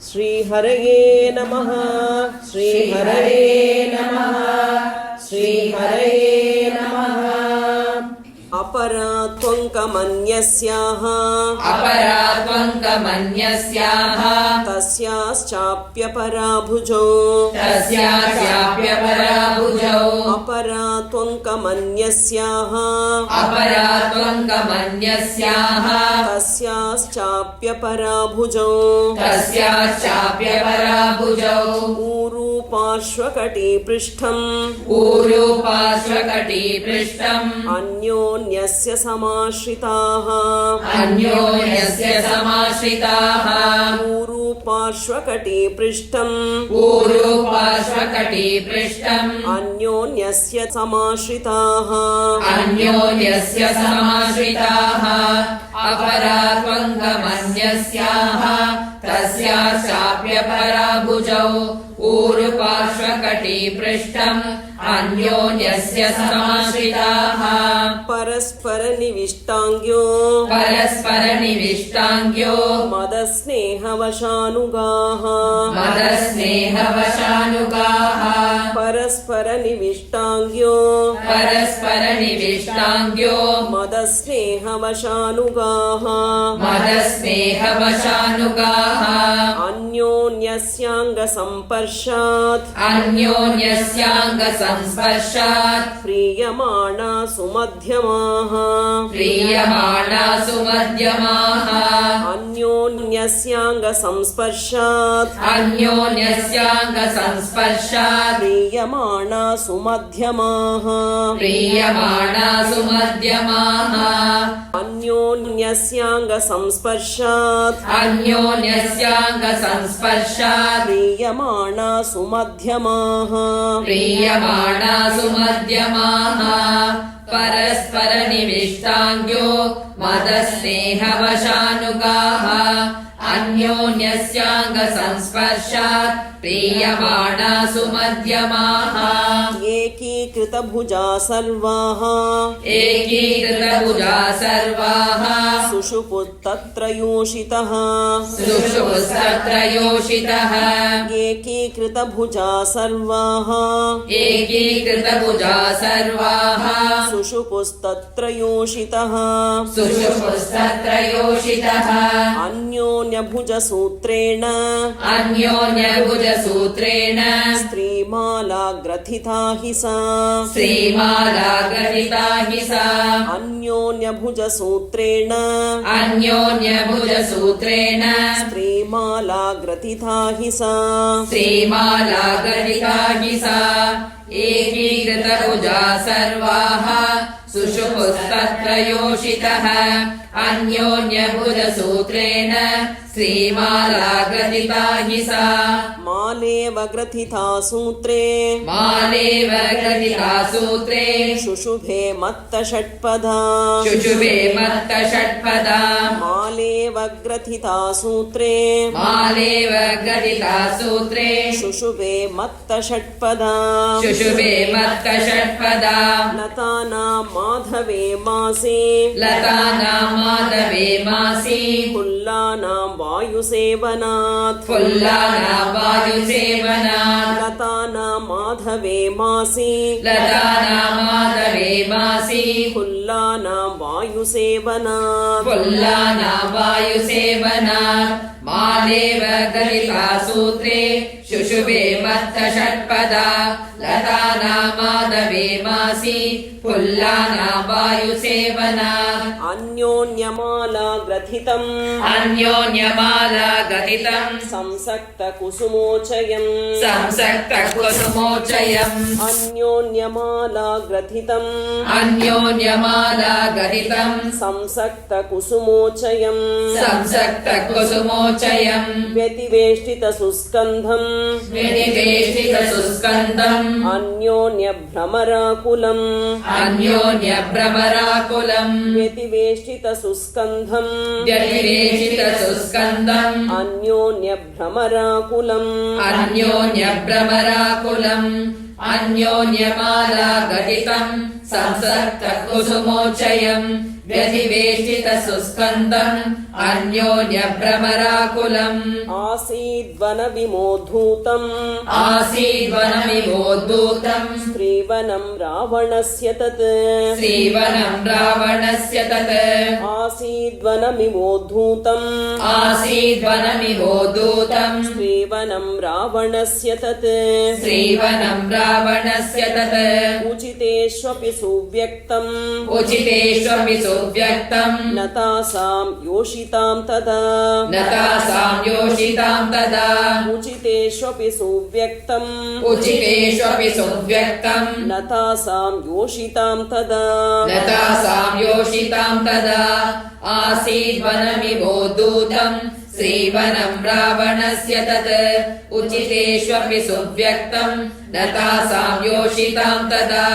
श्रीहरये नमः श्रीहरये नमः श्रीहरये नमः। अपरा त्वङ्कमन्यस्याः तस्याश्चाप्यपरा भुजौ अपरा त्वङ्कमन्यस्याः तस्याश्चाप्यपरा भुजौ ऊरू पार्श्वकटिपृष्ठम् अन्योन्यस्य समाश्रिताः ऊरू पार्श्वकटिपृष्ठम् अन्योन्यस्य समाश्रिताः अपरा त्वङ्कमन्यस्याः तस्याश्चाप्यपरा भुजौ ऊरुपार्श्वकटिपृष्ठम् अन्योन्यस्य समाश्रिताः परस्परनिविष्टाङ्ग्यो मदस्नेहवशानुगाः परस्परनिविष्टाङ्ग्यो मदस्नेहवशानुगाः अन्योन्यस्याङ्गसंस्पर्शात् प्रीयमाणा सुमध्यमाः अन्योन्यस्याङ्गसंस्पर्शात् प्रीयमाणा सुमध्यमाः अन्योन्यस्याङ्गसंस्पर्शात् प्रीयमाणा सुमध्यमाः परस्परनिविष्टाङ्ग्यो मदस्नेहवशानुगाः अन्योन्यस्याङ्गसंस्पर्शात् प्रीयमाणा सुमध्यमाः एकीकृतभुजा सर्वाः सुषुपुस्तत्र योषितः एकीकृतभुजा सर्वाः सुषुपुस्तत्र योषितः अन्योन्यभुजसूत्रेण स्त्रीमालाग्रथिता हि सा अन्योन्यभुजसूत्रेण स्त्रीमालाग्रथिता हि सा एकीकृतभुजा सर्वाः सुषुपुस्तत्र योषितः अन्योन्यभुजसूत्रेण श्रीमालाग्रथिता हि सा मालेव ग्रथिता सूत्रे शुशुभे मत्तषट्पदा मालेव ग्रथिता सूत्रे शुशुभे मत्तषट्पदा लतानां माधवे मासी फुल्लानां वायुसेवनात् लतानां माधवे मासी फुल्लानां वायुसेवनात् मालेव गलिता सूत्रे शुशुभे मत्तषट्पदा लतानामादवे मासी फुल्लाना वायुसेवनात् अन्योन्यमालाग्रथितम् संसक्तकुसुमोचयम् अन्योन्यमालाग्रथितम् संसक्तकुसुमोचयम् व्यतिवेष्टितसुस्कन्धम् अन्योन्यभ्रमराकुलम् व्यतिवेष्टितसुस्कन्धम् अन्योन्यभ्रमराकुलम् अन्योन्यमालागदितम् संसक्तकुसुमोचयम् व्यधिवेष्टितसुस्कन्दम् अन्योन्यभ्रमराकुलम् आसीद्वनविमोद्धूतम् आसीद्वनमिवोद्धूतम् श्रीवनम् रावणस्य तत् श्रीवनम् रावणस्य तत् आसीद्वनमिवोद्धूतम् आसीद्वनमिवोद्धूतम् श्रीवनम् रावणस्य तत् श्रीवनम् रावणस्य तत् उचितेष्वपि सुव्यक्तम् उचितेष्वपि सुव्यक्तम् न तासाम् योषिताम् तदा न तासाम् योषिताम् तदा उचितेष्वपि सुव्यक्तम् उचितेष्वपि सुव्यक्तम् न तासाम् योषिताम् तदा न तासाम् योषिताम् तदा आसीद्वनमिवोद्धूतम् श्रीवनम् रावणस्य तत् उचितेष्वपि सुव्यक्तम् न तासाम् योषिताम् तदा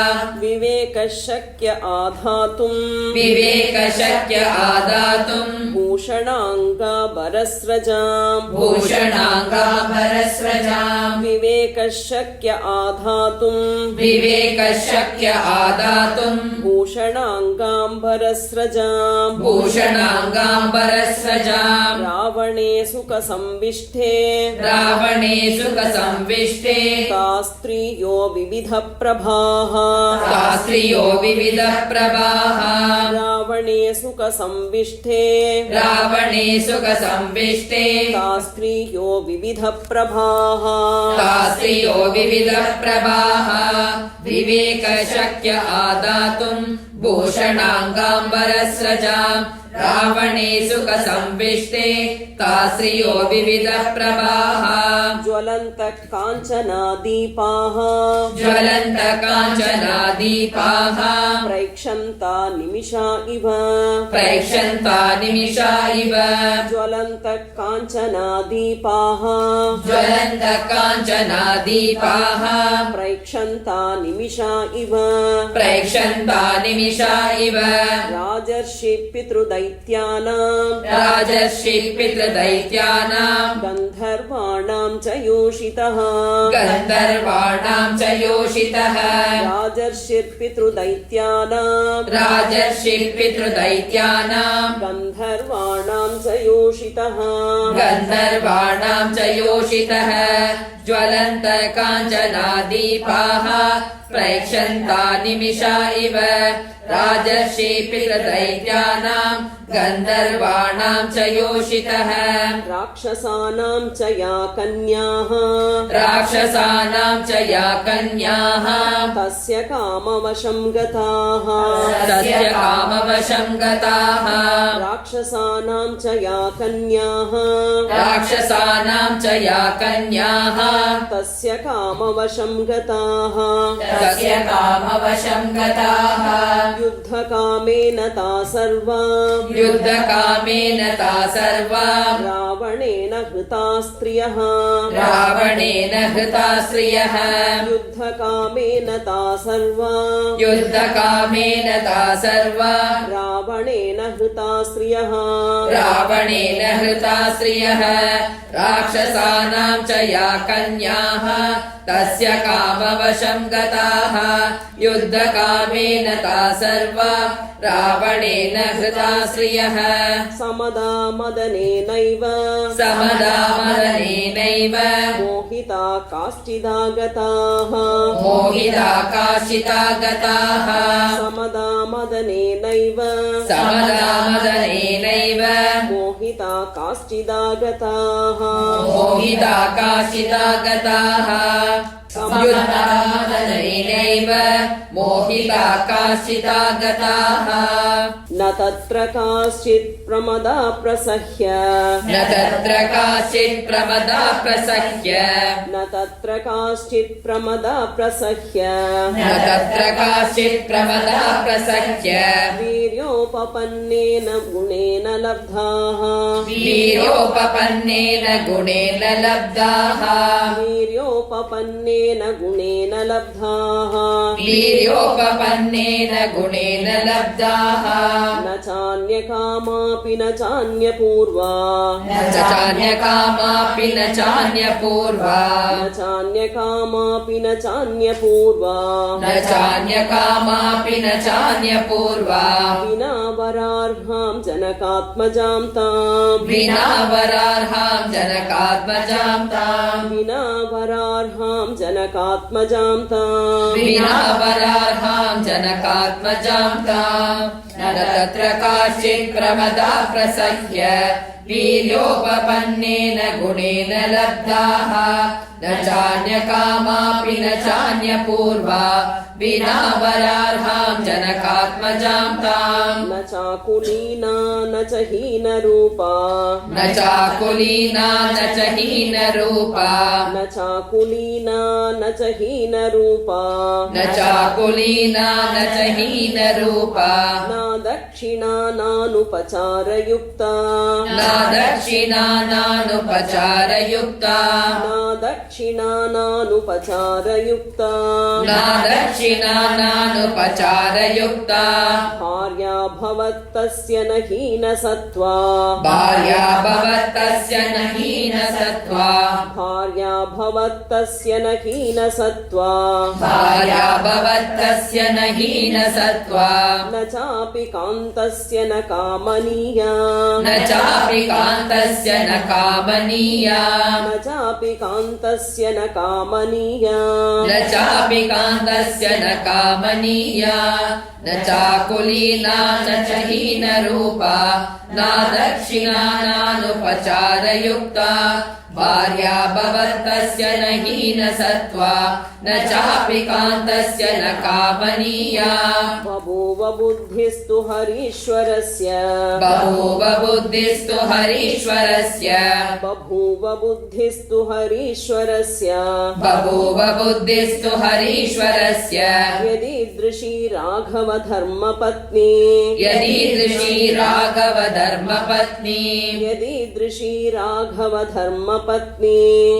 विवेकशक्य आधातुम् विवेकशक्य आदातुम् भूषणाङ्गाभरस्रजाम् भूषणाङ्गाभरस्रजाम् विवेकशक्य आधातुम् विवेकशक्य आदातुम् भूषणाङ्गाम्बरस्रजाम् भूषणाङ्गाम्बरस्रजाम् रावणे सुखसंविष्टे रावणे सुखसंविष्टे स्त्रियो विविधप्रभाः स्त्रियो विविधप्रभाः रावणे सुखसंविष्टे रावणे सुखसंविष्टे स्त्रियो विविधप्रभाः स्त्रियो विविधप्रभाः विवेकशक्य आदातुम् भूषणाङ्गाम्बरस्रजाम् रावणे सुखसंविष्टे स्त्रियो विविधप्रभाः ज्वलन्तः काञ्चनादीपाः ज्वलन्तकाञ्चनादीपाः प्रैक्षन्ता निमिषा इव प्रैक्षन्ता निमिषा इव ज्वलन्तः काञ्चनादीपाः ज्वलन्तकाञ्चनादीपाः प्रैक्षन्ता निमिषा इव प्रैक्षन्ता निमिषा इव राजर्षि पितृदैत्यानाम् राजर्षि पितृदैत्यानाम् गन्धर्वाणाम् च योषितः गन्धर्वाणाम् च योषितः राजर्षिर्पितृदैत्यानाम् राजर्षि पितृदैत्यानाम् गन्धर्वाणाम् च योषितः गन्धर्वाणाम् च योषितः ज्वलन्तकाञ्चनादीपाः प्रैक्षन्ता निमिषा इव राजर्षि पितृदैत्यानाम् गन्धर्वाणाम् च योषितः राक्षसानाम् च या कन्याः राक्षसानाम् च या कन्याः तस्य कामवशम् गताः तस्य कामवशम् गताः राक्षसानाम् च या कन्याः राक्षसानाम् च या कन्याः तस्य कामवशम् गताः तस्य कामवशम् गताः युद्धकामेन ता सर्वा युद्धकामेन ता सर्वा रावणेन हृता स्त्रियः रावणेन हृता श्रियः युद्धकामेन ता सर्वा युद्धकामेन ता सर्वा रावणेन हृता स्त्रियः रावणेन हृता श्रियः राक्षसानाम् च या कन्याः तस्य कामवशम् गताः युद्धकामेन ता सर्वा रावणेन हृता श्रियः समदा मदनेनैव समदा मदनेनैव मोहिता काश्चिदा गताः मोहिता काशिता गताः समदा मदनेनैव समदा मदनेनैव मोहिता काश्चिदा गताः मोहिता काशिता गताः युद्धकामदनेनैव मोहिता काशिता गताः न तत्र काश्चित् प्रमदा प्रसह्य न तत्र काचित् प्रमदा प्रसह्य न तत्र काश्चित् प्रमदा प्रसह्य न तत्र काचित् प्रमदा प्रसह्य वीर्योपपन्नेन गुणेन लब्धाः वीर्योपपन्नेन गुणेन लब्धाः वीर्योपपन्नेन गुणेन लब्धाः वीर्योपपन्नेन गुणेन लब्धाः न चान्यकामापि न चान्यपूर्वा न चान्यकामापि न चान्यपूर्वा न चान्यकामापि न चान्यपूर्वा न चान्यकामापि न चान्यपूर्वा विना वरार्हां जनकात्मजां ताम् विना वरार्हां जनकात्मजां ताम् विना वरार्हां जनकात्मजां ताम् विना वरार्हां जनकात्मजां ताम् न तत्र काचित् प्रमदा प्रसह्य वीर्योपपन्नेन गुणेन लब्धाः न चान्यकामापि न चान्यपूर्वा विना वरार्हां जनकात्मजां ताम् न चाकुलीना न च हीनरूपा न चाकुलीना न च हीनरूपा न चाकुलीना न च हीनरूपा न चाकुलीना न च हीनरूपा न दक्षिणा नानुपचारयुक्ता न दक्षिणा नानुपचारयुक्ता न दक्षिणा नानुपचारयुक्ता न दक्षिणा नानुपचारयुक्ता भार्या भवत्तस्य न हीनसत्त्वा भार्या भवत्तस्य न हीनसत्त्वा भार्या भवत्तस्य न हीनसत्त्वा भार्या भवत्तस्य न हीनसत्त्वा न चापि कान्तस्य न कामनीया न चापि कान्तस्य न कामनीया न चापि कान्तस्य न कामनीया न चापि कान्तस्य न कामनीया न चाकुलीना न च हीनरूपा न दक्षिणा नानुपचारयुक्ता भार्या भवत्तस्य न हीनसत्त्वा न चापि कान्तस्य न कामनीया बभूव बुद्धिस्तु हरीश्वरस्य बभूव बुद्धिस्तु हरीश्वरस्य बभूव बुद्धिस्तु हरीश्वरस्य बभूव बुद्धिस्तु हरीश्वरस्य यदीदृशी राघव धर्मपत्नी यदीदृशी राघव धर्मपत्नी यदीदृशी राघव धर्मपत्नी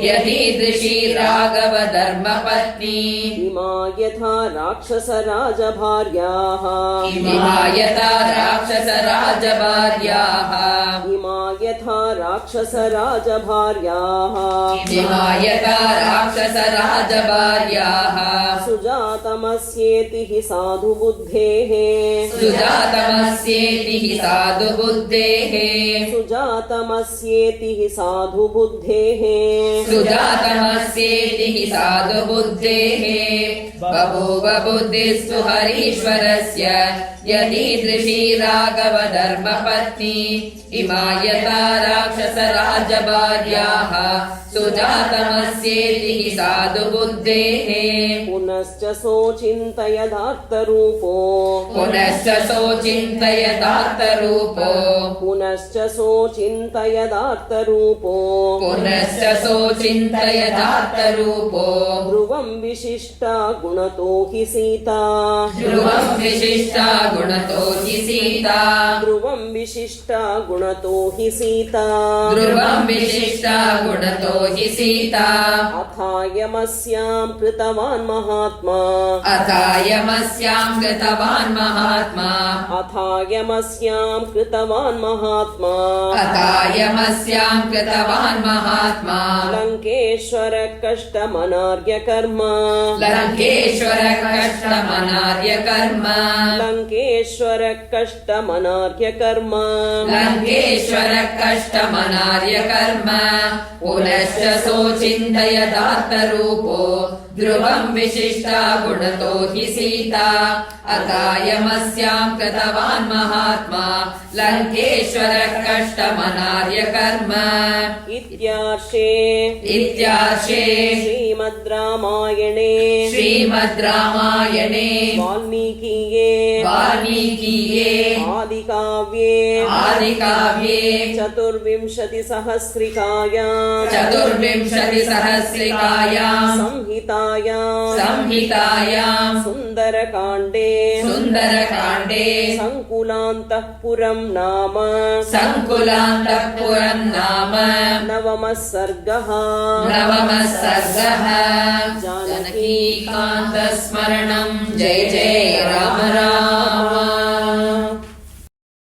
यदीदृशी राघव धर्मपत्नी इमा यथा राक्षसराजभार्याः इमा यथा राक्षसराजभार्याः इमा यथा राक्षसराजभार्याः इमा यथा राक्षसराजभार्याः सुजातमस्येति हि साधुबुद्धेः सुजातमस्येति हि साधुबुद्धेः सुजातमस्येति हि साधुबुद्धेः सुजातमस्येति हि साधुबुद्धेः बभूव बुद्धिस्तु हरीश्वरस्य यदीदृशी राघव धर्मपत्नी इमा यथा राक्षसराजभार्याः सुजातमस्येति हि साधुबुद्धेः पुनश्च सोचिन्तयदार्तरूपो पुनश्च सोचिन्तयदार्तरूपो पुनश्च सोचिन्तयदार्तरूपो पुनश्च सोचिन्तयदार्तरूपो ध्रुवं विशिष्टा गुणतो हि सीता ध्रुवं विशिष्टा गुणतो हि सीता ध्रुवं विशिष्टा गुणतो हि सीता ध्रुवं विशिष्टा गुणतो हि सीता अथायमस्यां कृतवान् महात्मा अथायमस्यां कृतवान् महात्मा अथायमस्यां कृतवान् महात्मा अथायमस्यां कृतवान् महात्मा लङ्केश्वर कष्टमनार्य कर्म लङ्केश्वर कष्टमनार्य कर्म लङ्केश्वर कष्टमनार्य कर्म लङ्केश्वर कष्टमनार्य कर्म पुनश्च सोचिन्तयदार्तरूपो ध्रुवं विशिष्टा गुणतो हि सीता अथायमस्यां कृतवान् महात्मा लङ्केश्वर कष्टमनार्य कर्म इत्यार्षे श्रीमद् रामायणे वाल्मीकीये आदिकाव्ये चतुर्विंशतिसहस्रिकायां संहितायां सुन्दरकाण्डे संकुलान्तःपुरं नाम नवमः सर्गः जानकीकान्तस्मरणं जय जय राम राम